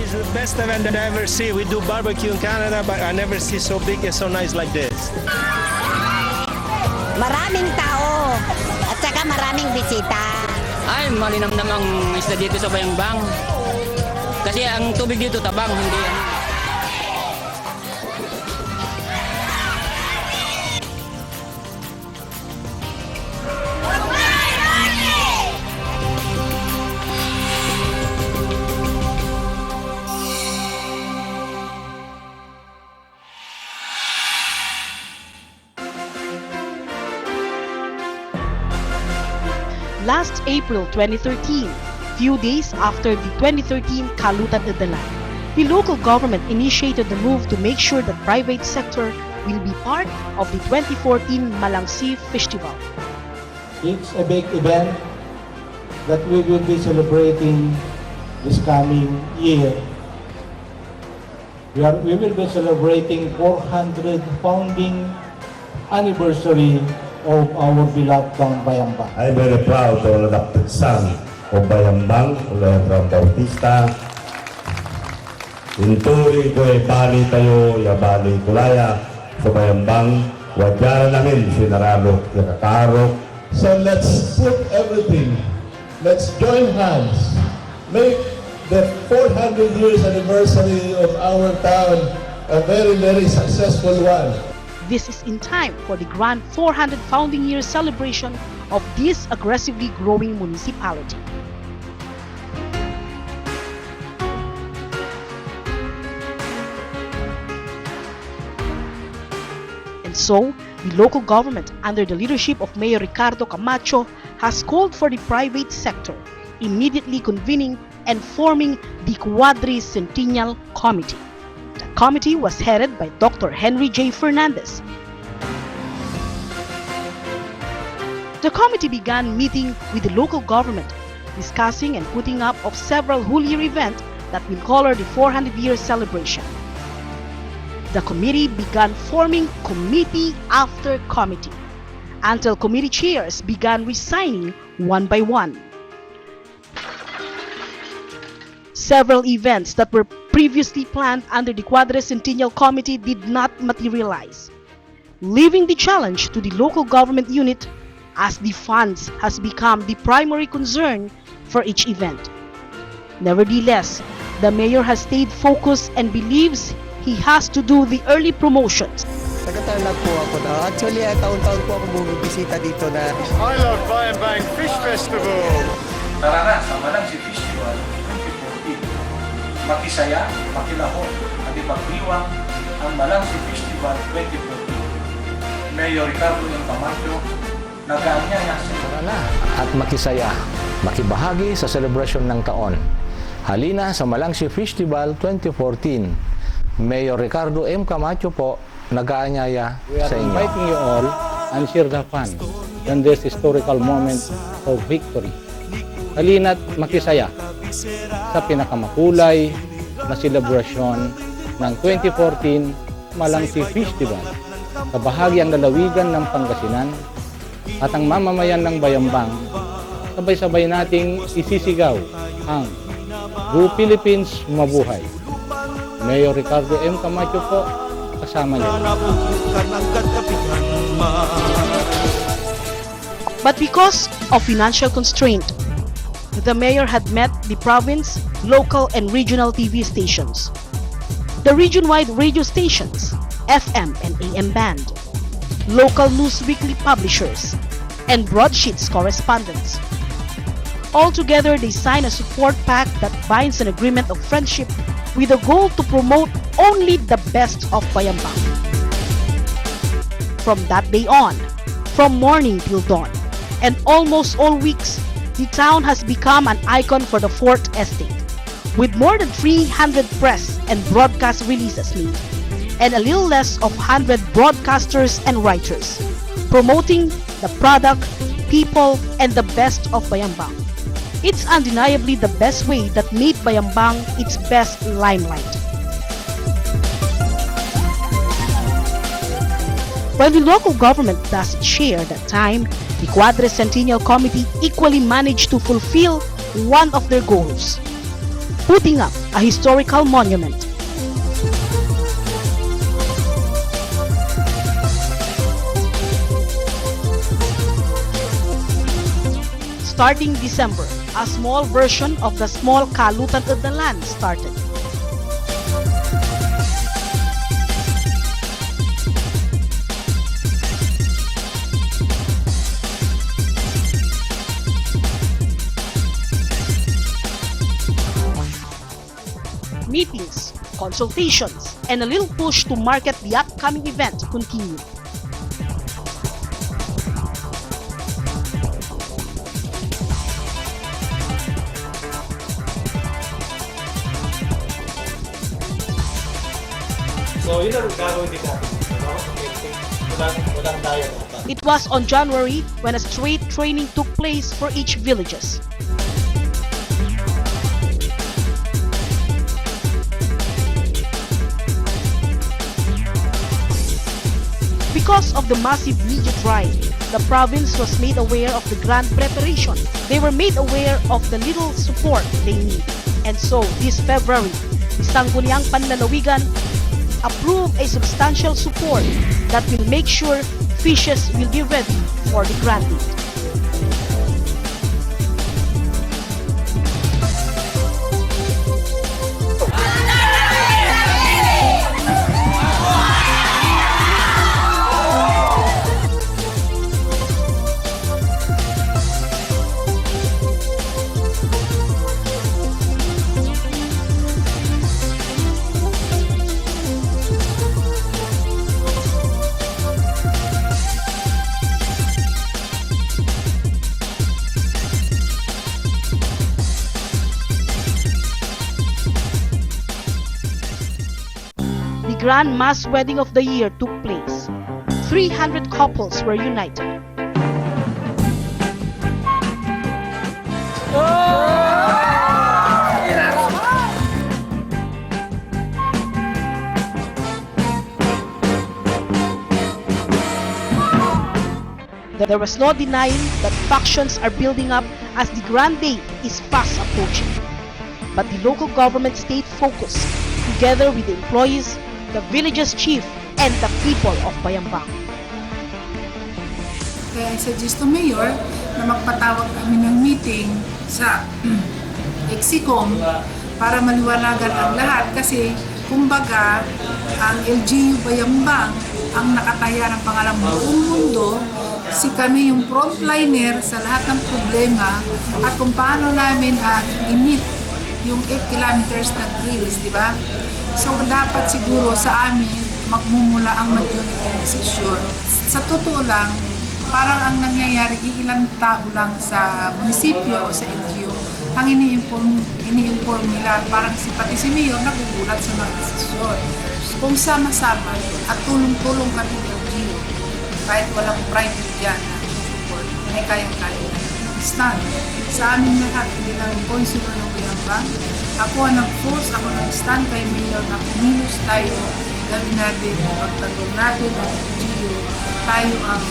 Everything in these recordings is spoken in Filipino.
is the best event that I ever see. We do barbecue in Canada, but I never see so big and so nice like this. Maraming tao at saka maraming bisita. Ay, malinamnam ang isda dito sa Bayambang. Kasi ang tubig dito tabang, hindi Last April 2013, few days after the 2013 Kalutan de Dalan, the local government initiated the move to make sure that private sector will be part of the 2014 Malangsi Fishtival. It's a big event that we will be celebrating this coming year. We will be celebrating 400 founding anniversary of our beloved Bayambang. I'm very proud to an adopted son of Bayambang, Leandro Bautista. Inturi ko ay bali tayo, bali kulaya sa Bayambang. Wadya namin sinaralo, nakakaro. So let's put everything. Let's join hands. Make the 400 years anniversary of our town a very, very successful one. This is in time for the grand 400 founding year celebration of this aggressively growing municipality. And so, the local government under the leadership of Mayor Ricardo Camacho has called for the private sector, immediately convening and forming the Quadricentennial Committee. The committee was headed by Dr. Henry J. Fernandez. The committee began meeting with the local government, discussing and putting up of several whole year events that will color the 400-year celebration. The committee began forming committee after committee, until committee chairs began resigning one by one. Several events that were previously planned under the Quadricentennial Committee did not materialize, leaving the challenge to the local government unit as the funds has become the primary concern for each event. Nevertheless, the mayor has stayed focused and believes he has to do the early promotions. Taga-Tarlac po ako na. Actually, taon-taon po ako bumibisita dito na. I love Bayambang Fish Festival. Tara na sa Malangsi Fishtival 2014. Makisaya, makilahon, at ipagdiwang ang Malangsi Fishtival 2014. Mayor Ricardo Camacho, nag-aanyaya sa Tara na at makisaya, makibahagi sa celebration ng taon. Halina sa Malangsi Fishtival 2014. Mayor Ricardo M. Camacho po, nag-aanyaya sa inyo. We are inviting you all and share the fun in this historical moment of victory. Halina't makisaya sa pinakamakulay na selebrasyon ng 2014 Malangsi Fishtival sa bahagyang lalawigan ng Pangasinan at ang mamamayan ng Bayambang. Sabay-sabay nating isisigaw ang Go Philippines Mabuhay. Mayor Ricardo M. Camacho po, kasama niyo. But because of financial constraint, the mayor had met the province, local and regional TV stations, the region-wide radio stations, FM and AM band, local news weekly publishers, and broadsheets correspondents. Altogether, they signed a support pact that binds an agreement of friendship with a goal to promote only the best of Bayambang. From that day on, from morning till dawn, and almost all weeks, the town has become an icon for the 4th Estate, with more than 300 press and broadcast releases made, and a little less of 100 broadcasters and writers, promoting the product, people, and the best of Bayambang. It's undeniably the best way that made Bayambang its best limelight. While the local government does its share that time, the Quadricentennial Committee equally managed to fulfill one of their goals: putting up a historical monument. Starting December, a small version of the small kalutan of the land started. Meetings, consultations, and a little push to market the upcoming event continued. So, yun ang gagawin din natin. Walang tayo. It was on January when a straight training took place for each villages. Because of the massive media drive, the province was made aware of the grand preparation. They were made aware of the little support they need. And so, this February, the Sangguniang Panlalawigan approved a substantial support that will make sure fishes will be ready for the grand date. The grand mass wedding of the year took place. 300 couples were united. There was no denying that factions are building up as the grand day is fast approaching. But the local government stayed focused, together with the employees, the village's chief, and the people of Bayambang. Kaya I-suggest to Mayor na magpatawag kami ng meeting sa Exicom para maliwanagan ang lahat kasi kumbaga ang LGU Bayambang ang nakataya ng pangalang buong mundo, si kami yung frontliner sa lahat ng problema at kung paano namin i-meet yung 8 kilometers na grills, di ba? So dapat siguro sa amin magmumula ang majority decision. Sa totoo lang, parang ang nangyayari ilang tao lang sa munisipyo o sa LGU ang ini-inform nila, parang pati si Mayor nagugulat sa mga desisyon. Kung sama-sama at tulong-tulong kami ng LGU, kahit walang private yan na support, ay kayang-kaya na stand. Sa amin lahat, bilang consular ng Bayambang, ako ang nag-force, ako nag-stand kay Mayor na kumilos tayo, gawin natin, pagtanggol natin ng LGU, tayo ang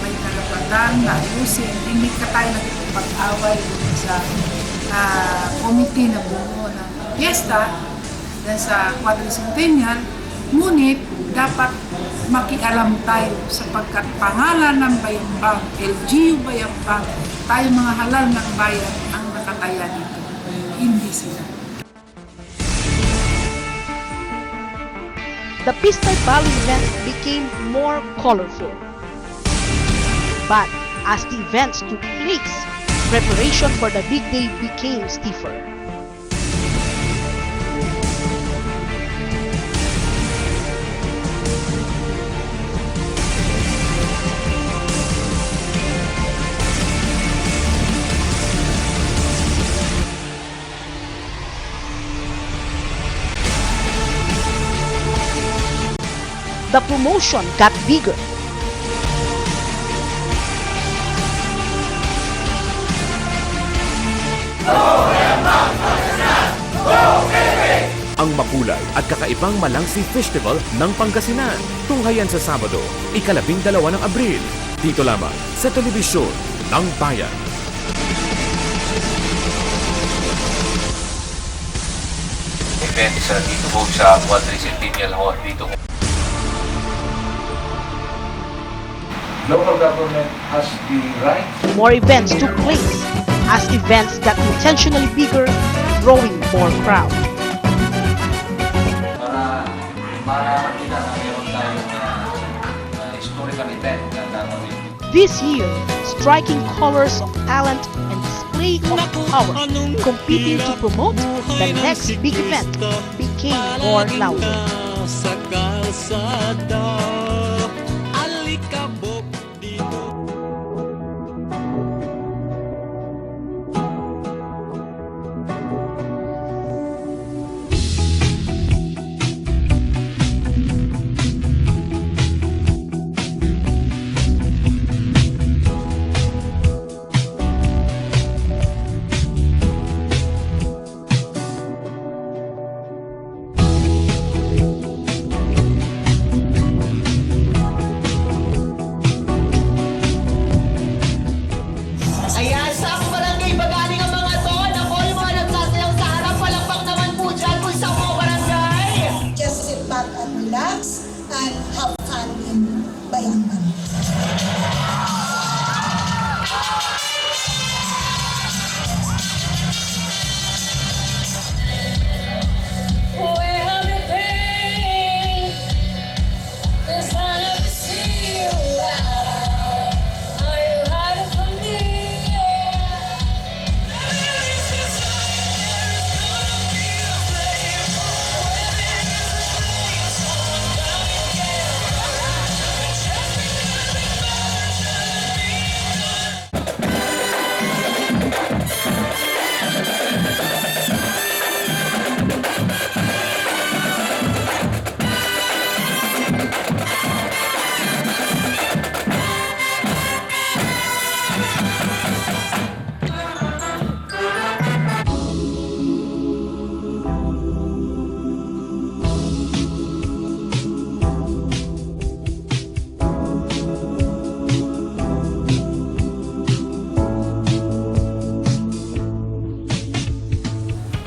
may karapatan na ayusin, hindi ka tayo nagpag-away sa committee na buo ng fiesta dahil sa quadricentennial, ngunit dapat makialam tayo sapagkat pangalan ng Bayambang, LGU Bayambang, tayo mga halal ng bayan ang nakataya dito, hindi sila. The Pistay Valley event became more colorful. But as the events took place, preparation for the big day became stiffer. The promotion got bigger. Ang makulay at kakaibang Malangsi Fishtival ng Pangasinan. Tunghayan sa Sabado, 12 ng Abril. Dito lamang sa telebisyon ng Bayan. events dito po sa Quadricentennial Hall. Dito Local government has the right. More events took place as events got intentionally bigger, drawing more crowd. Para makita na meron tayong historical event na gagawin. This year, striking colors of talent and display of power, competing to promote the next big event, became more louder. Ayan, sa akong barangay, magaling ang mga to. Ako, yung mga nagsasayaw sa harap, palakpak naman po dyan kung sa mga barangay. Just sit back and relax and have fun in Bayambang.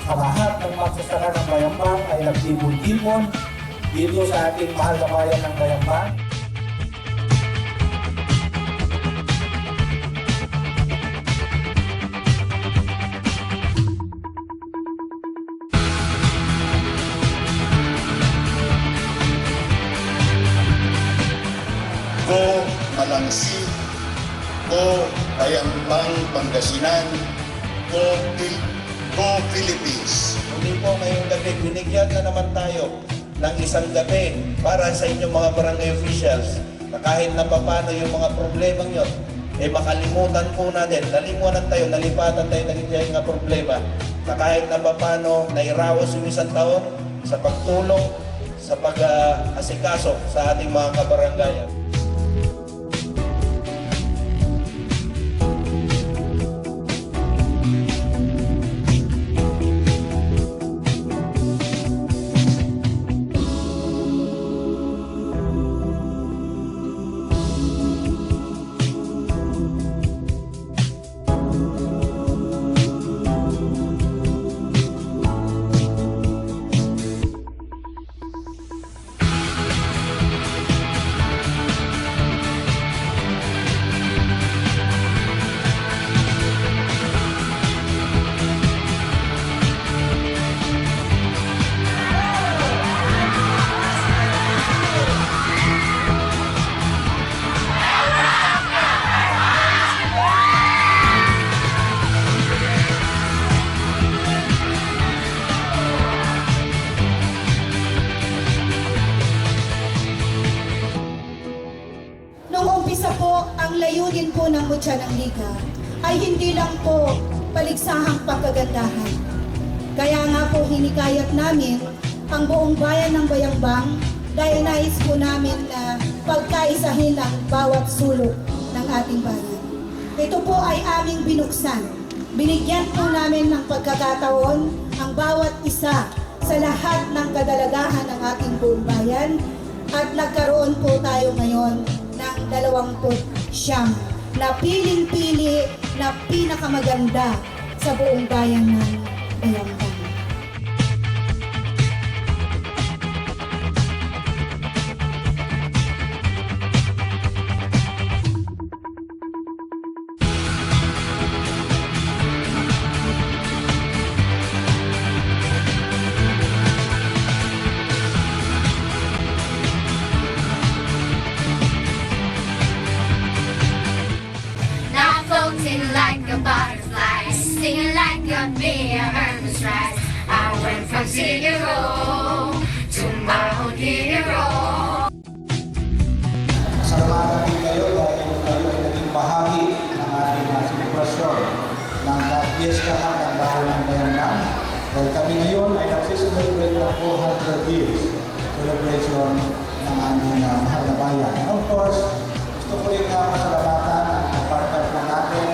Sa lahat ng magsasaka ng Bayambang ay nagsibol-ibon dito sa ating mahal na bayan ng Bayambang. Go Malangsi, Go Bayambang, Pangasinan, Go Philippines. Hindi po ngayong gabi, binigyan na naman tayo ng isang gabi para sa inyong mga barangay officials na kahit na paano yung mga problemang yun, makalimutan po natin, nalimutan tayo, nalipatan tayo ng mga problema na kahit na paano nairawas yung isang taon sa pagtulong, sa pag-asikaso sa ating mga kabarangayan. ang layunin po ng Mutya ng Liga ay hindi lang po paligsahang pagkagandahan. Kaya nga po hinikayat namin ang buong bayan ng Bayambang dahil nais po namin na pagkaisahin ang bawat sulok ng ating bayan. Ito po ay aming binuksan. Binigyan po namin ng pagkakataon ang bawat isa sa lahat ng kadalagahan ng ating buong bayan at nagkaroon po tayo ngayon ng 29 na piling-pili na pinakamaganda sa buong bayan ng Bayambang. floating like a butterfly, singing like a bee, I earned the stripes. I went from zero to my own hero. Salamat din kayo dahil kayo ay naging bahagi ng ating selebrasyon ng piyestahan ng bayan ng Bayambang. Dahil kami ngayon ay nagsiselebrate ng 400 years celebration ng aming mahal na bayan. And of course, gusto ko rin masalamatan ang partner po natin,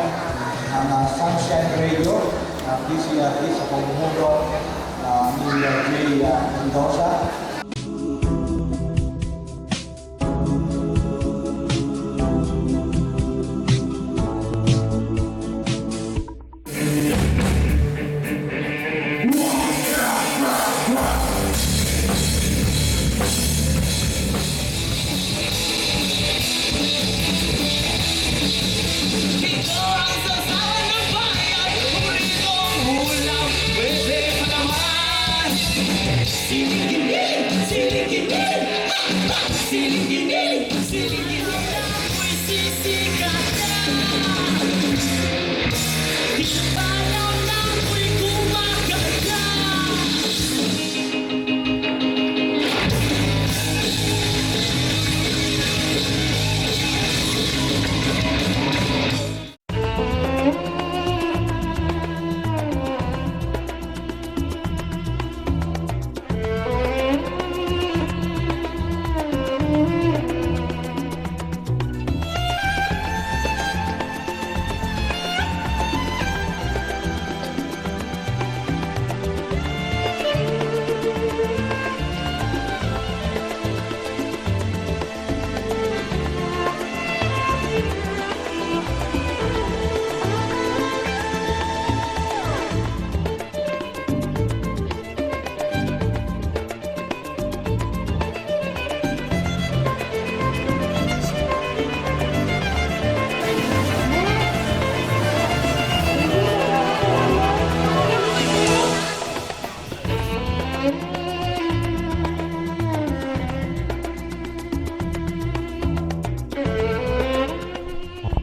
ang Sunshine Radio, ang DCRD sa pamumuno ni Jay Mendoza.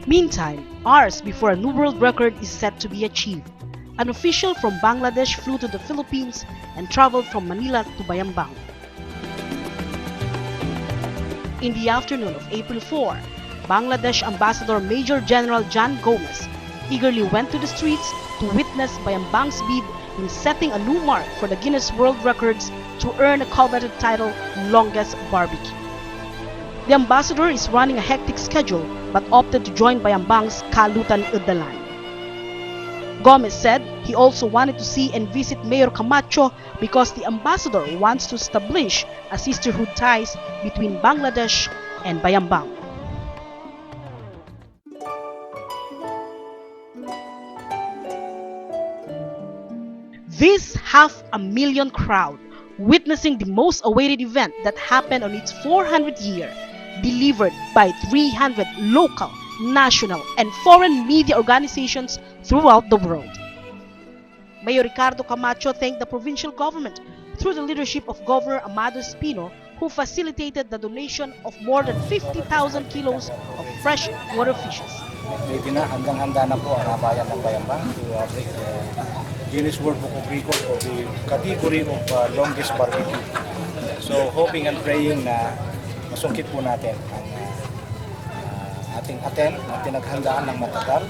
Meantime, hours before a new world record is set to be achieved, an official from Bangladesh flew to the Philippines and traveled from Manila to Bayambang. In the afternoon of April 4, Bangladesh Ambassador Major General John Gomez eagerly went to the streets to witness Bayambang's bid in setting a new mark for the Guinness World Records to earn a coveted title, Longest Barbecue. The ambassador is running a hectic schedule but opted to join Bayambang's Kalutan Udalan. Gomez said he also wanted to see and visit Mayor Camacho because the ambassador wants to establish a sisterhood ties between Bangladesh and Bayambang. This 500,000 crowd witnessing the most awaited event that happened on its 400th year, delivered by 300 local, national, and foreign media organizations throughout the world. Mayor Ricardo Camacho thanked the provincial government through the leadership of Governor Amado Espino, who facilitated the donation of more than 50,000 kilos of fresh water fishes. Ready na, hanggang-handa na po ang bayan ng Bayambang to break the Guinness World Book of Records for the category of longest barbecue. So hoping and praying na masungkit po natin ang ating attempt na pinaghandaan ng matagal,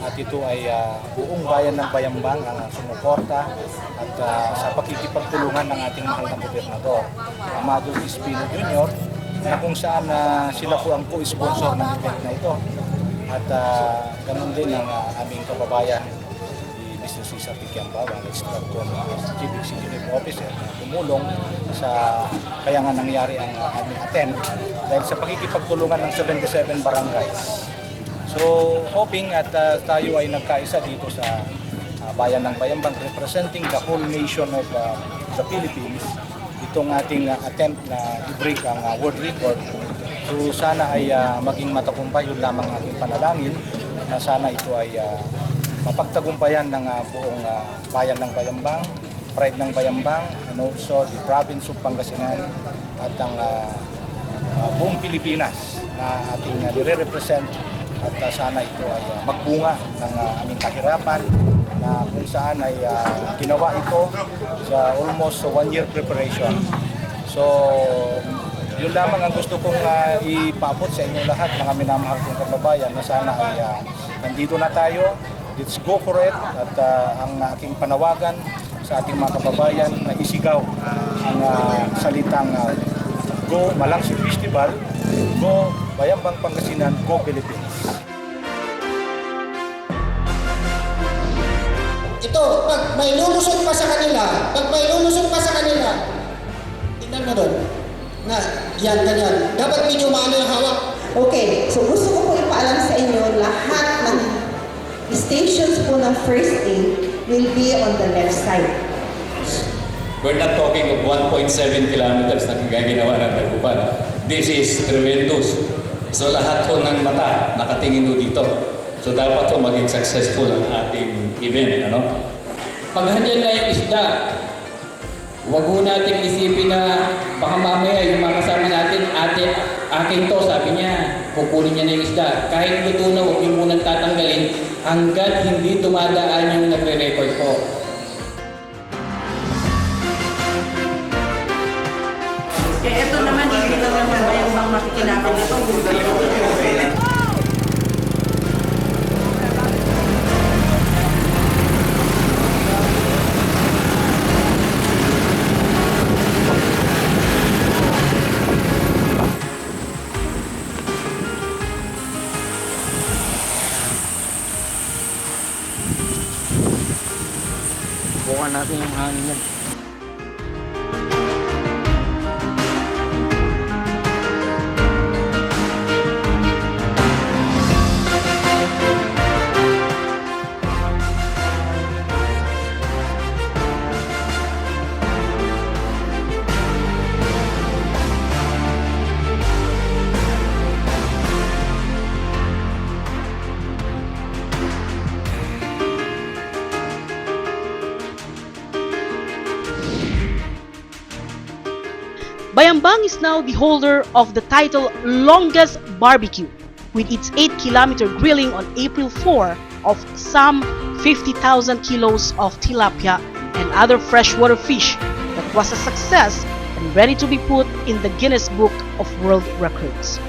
at ito ay buong bayan ng Bayambang ang sumuporta at sa pakikipagtulungan ng ating mahal na gobernador Amado Espino Jr. na kung saan sila po ang co-sponsor ng event na ito, at ganun din ang aming kababayan Mr. Cesar Tiquiambao, ang Chief Executive Officer, na tumulong sa kaya nga nangyari ang aming attempt dahil sa pakikipagtulungan ng 77 barangays. So hoping at tayo ay nagkaisa dito sa bayan ng Bayambang, representing the whole nation of the Philippines, itong ating attempt na i-break ang world record. So sana ay maging matagumpay, yun lamang ating panalangin, na sana ito ay mapagtagumpayan ng buong bayan ng Bayambang, pride ng Bayambang, and also the province of Pangasinan, at ang buong Pilipinas na ating nire-represent at sana ito ay magbunga ng aming kahirapan na kung saan ay ginawa ito sa almost 1 year preparation. So, yun lamang ang gusto kong ipaabot sa inyo lahat, mga minamahal kong kababayan, na sana ay nandito na tayo. Let's go for it. At ang aking panawagan sa ating mga kababayan na isigaw ang salitang Go Malangsi Fishtival, Go Bayambang Pangasinan, Go Philippines. Ito, pag may lulusot pa sa kanila, tingnan mo doon, na yan, ganyan. Dapat medyo maano yung hawak. Okay, so gusto ko po ipaalam sa inyo, lahat ng stations po ng first aid will be on the left side. We're not talking of 1.7 kilometers na gaginawa ng Taguban. This is tremendous. So lahat po ng mata nakatingin po dito. So dapat po maging successful ang ating event. Ano? Pag handyan na yung isda, huwag ho natin isipin na baka mamaya yung mga kasama natin, akin to, sabi niya, kukunin niya na yung isda. Kahit luto na, huwag yung munang tatanggalin hanggat hindi tumadaan yung nagre-record po. Ito naman, hindi lang naman Bayambang makikinabang ito. Bukan natin yung hangin yan. Bayambang is now the holder of the title Longest Barbecue, with its 8-kilometer grilling on April 4 of some 50,000 kilos of tilapia and other freshwater fish that was a success and ready to be put in the Guinness Book of World Records.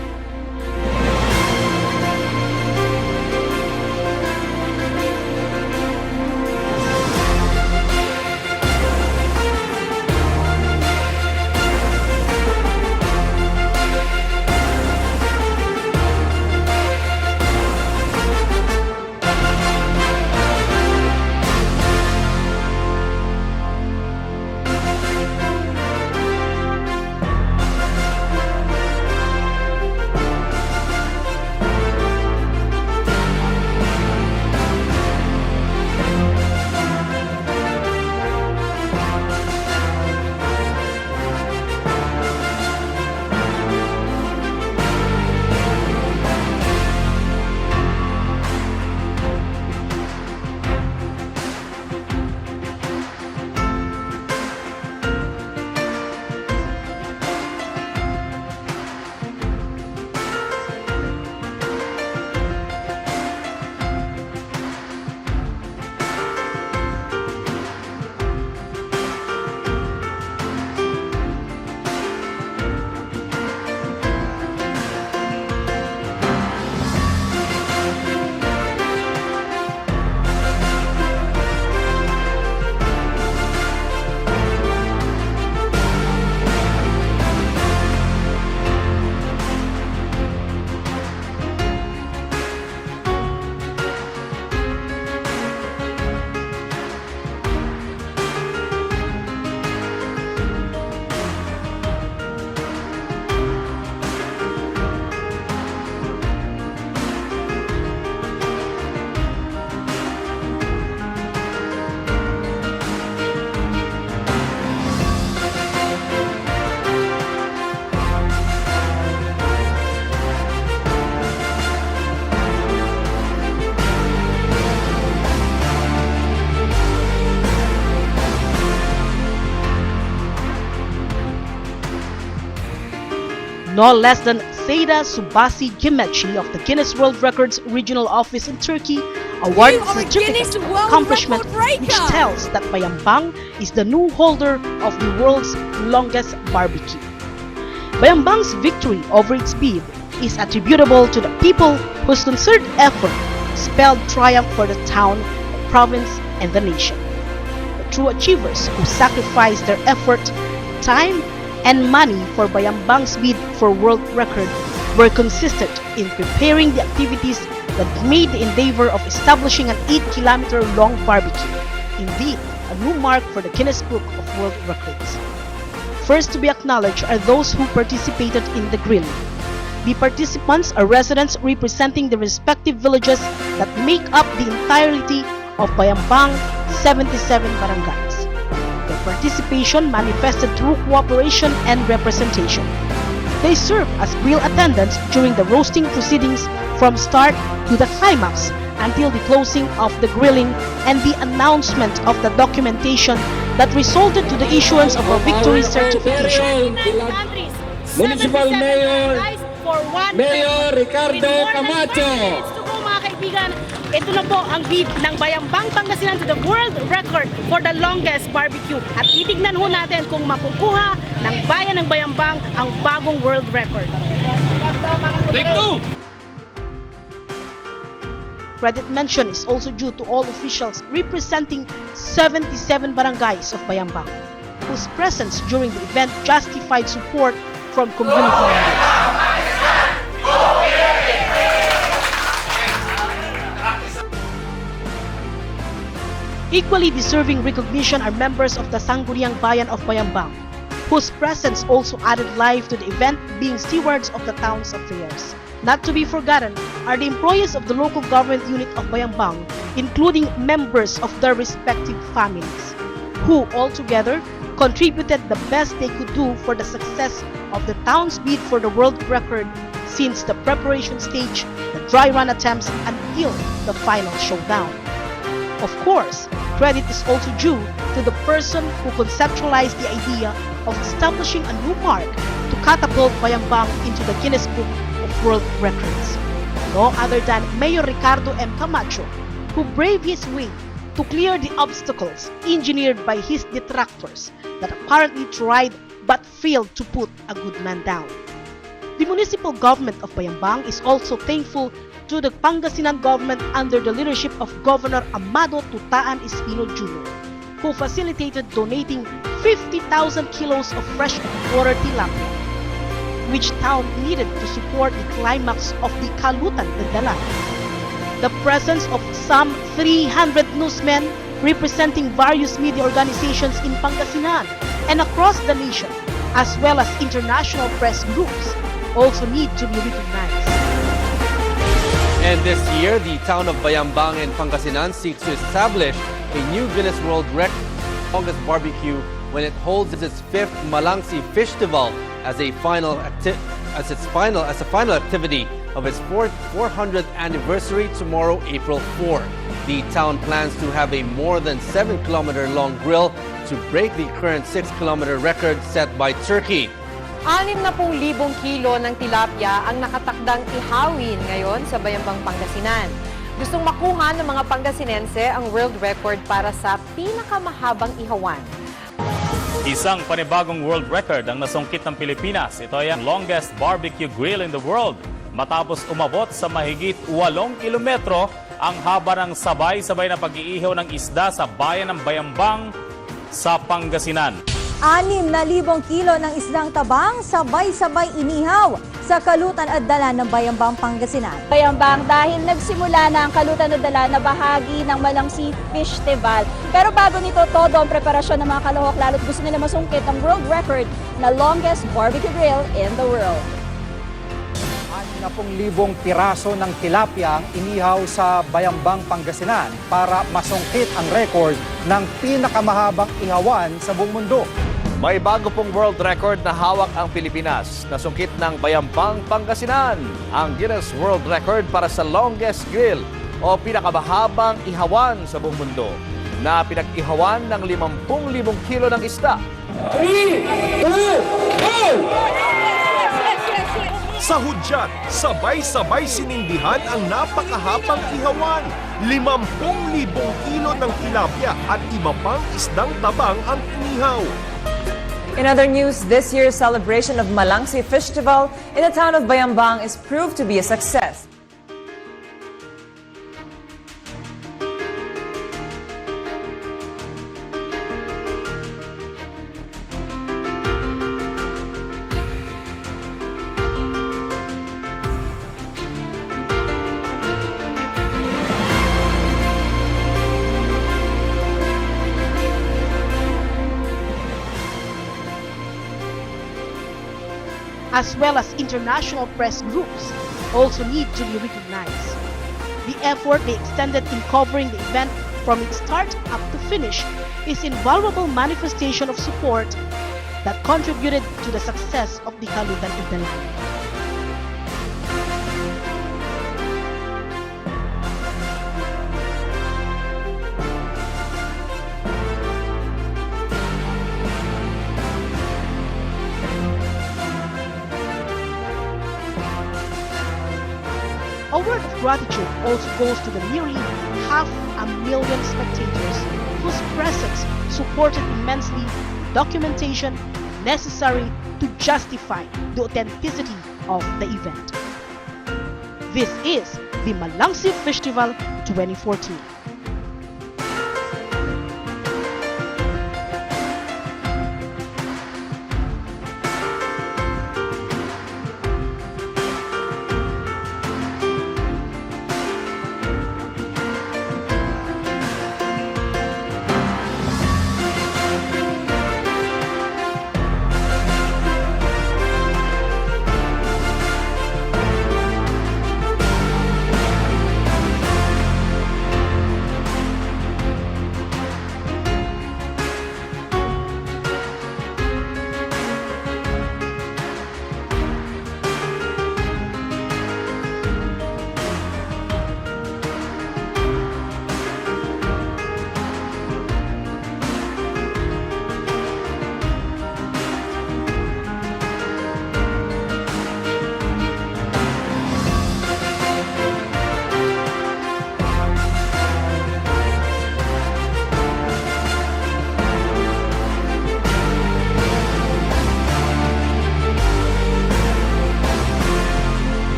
No less than Seda Subasi Gimechi of the Guinness World Records Regional Office in Turkey awarded a certificate of accomplishment which tells that Bayambang is the new holder of the world's longest barbecue. Bayambang's victory over its bid is attributable to the people whose concerted effort spelled triumph for the town, the province, and the nation. The true achievers who sacrificed their effort, time, and money for Bayambang's bid for world record were consistent in preparing the activities that made the endeavor of establishing an 8-kilometer long barbecue, indeed a new mark for the Guinness Book of World Records. First to be acknowledged are those who participated in the grilling. The participants are residents representing the respective villages that make up the entirety of Bayambang 77 barangays. Their participation manifested through cooperation and representation. They serve as grill attendants during the roasting proceedings from start to the climax until the closing of the grilling and the announcement of the documentation that resulted to the issuance of a victory certification. Municipal Mayor Ricardo Camacho. Mga kaibigan, ito na po ang bid ng Bayambang Pangasinan to the world record for the longest barbecue. At titignan ho natin kung makukuha ng bayan ng Bayambang ang bagong world record. Take two! Credit mention is also due to all officials representing 77 barangays of Bayambang, whose presence during the event justified support from community members. Equally deserving recognition are members of the Sangguniang Bayan of Bayambang, whose presence also added life to the event, being stewards of the town's affairs. Not to be forgotten are the employees of the local government unit of Bayambang, including members of their respective families, who altogether contributed the best they could do for the success of the town's bid for the world record since the preparation stage, the dry run attempts, until the final showdown. Of course, credit is also due to the person who conceptualized the idea of establishing a new mark to catapult Bayambang into the Guinness Book of World Records. No other than Mayor Ricardo M. Camacho, who braved his way to clear the obstacles engineered by his detractors that apparently tried but failed to put a good man down. The municipal government of Bayambang is also thankful to the Pangasinan government under the leadership of Governor Amado Tutaan Espino Jr., who facilitated donating 50,000 kilos of fresh water tilapia, which town needed to support the climax of the Kalutan Dalan. The presence of some 300 newsmen representing various media organizations in Pangasinan and across the nation, as well as international press groups, also need to be recognized. And this year, the town of Bayambang in Pangasinan seeks to establish a new Guinness World Record longest barbecue when it holds its 5th Malangsi Fishtival as a final activity of its 400th anniversary tomorrow, April 4. The town plans to have a more than 7-kilometer long grill to break the current 6-kilometer record set by Turkey. 60,000 kilo ng tilapia ang nakatakdang ihawin ngayon sa Bayambang, Pangasinan. Gustong makuha ng mga Pangasinense ang world record para sa pinakamahabang ihawan. Isang panibagong world record ang nasungkit ng Pilipinas. Ito ay ang longest barbecue grill in the world. Matapos umabot sa mahigit 8 kilometro ang haba ng sabay-sabay na pag-iihaw ng isda sa bayan ng Bayambang sa Pangasinan. 6,000 kilo ng isdang tabang sabay-sabay inihaw sa Kalutan at Dalan ng Bayambang, Pangasinan. Bayambang dahil nagsimula na ang Kalutan at Dalan na bahagi ng Malangsi Fishtival. Pero bago nito, todo ang preparasyon ng mga kalahok, lalo't gusto nila masungkit ang world record na longest barbecue grill in the world. 60,000 piraso ng tilapia ang inihaw sa Bayambang, Pangasinan para masungkit ang record ng pinakamahabang ihawan sa buong mundo. May bago pong world record na hawak ang Pilipinas. Nasungkit ng Bayambang, Pangasinan ang Guinness World Record para sa longest grill o pinakamahabang ihawan sa buong mundo na pinag-ihawan ng 50,000 kilo ng isda. 3, 2, 1! Sa hudyat, sabay-sabay sinindihan ang napakahabang ihawan. 50,000 kilo ng tilapia at iba pang isdang tabang ang inihaw. In other news, this year's celebration of Malangsi Fishtival in the town of Bayambang is proved to be a success. as well as international press groups, also need to be recognized. The effort they extended in covering the event from its start up to finish is invaluable manifestation of support that contributed to the success of the Kalutan Ugdalan. A word of gratitude also goes to the nearly 500,000 spectators whose presence supported immensely the documentation necessary to justify the authenticity of the event. This is the Malangsi Fishtival 2014.